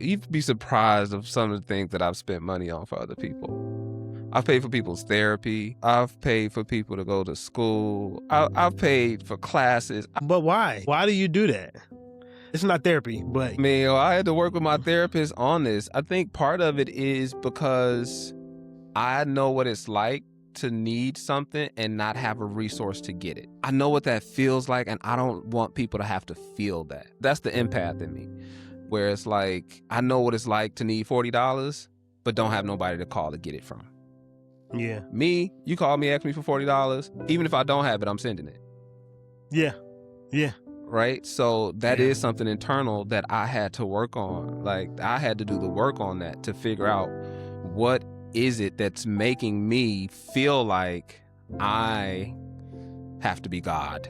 You'd be surprised of some of the things that I've spent money on for other people. I've paid for people's therapy. I've paid for people to go to school. I've paid for classes. But why? Why do you do that? It's not therapy, but I mean, I had to work with my therapist on this. I think part of it is because I know what it's like to need something and not have a resource to get it. I know what that feels like, and I don't want people to have to feel that. That's the empath in me, where it's like, I know what it's like to need $40, but don't have nobody to call to get it from. yeah. Me, you call me, ask me for $40. Even if I don't have it, I'm sending it. Yeah. Yeah. Right? So that Yeah. is something internal that I had to work on. Like, I had to do the work on that to figure out what is it that's making me feel like I have to be God.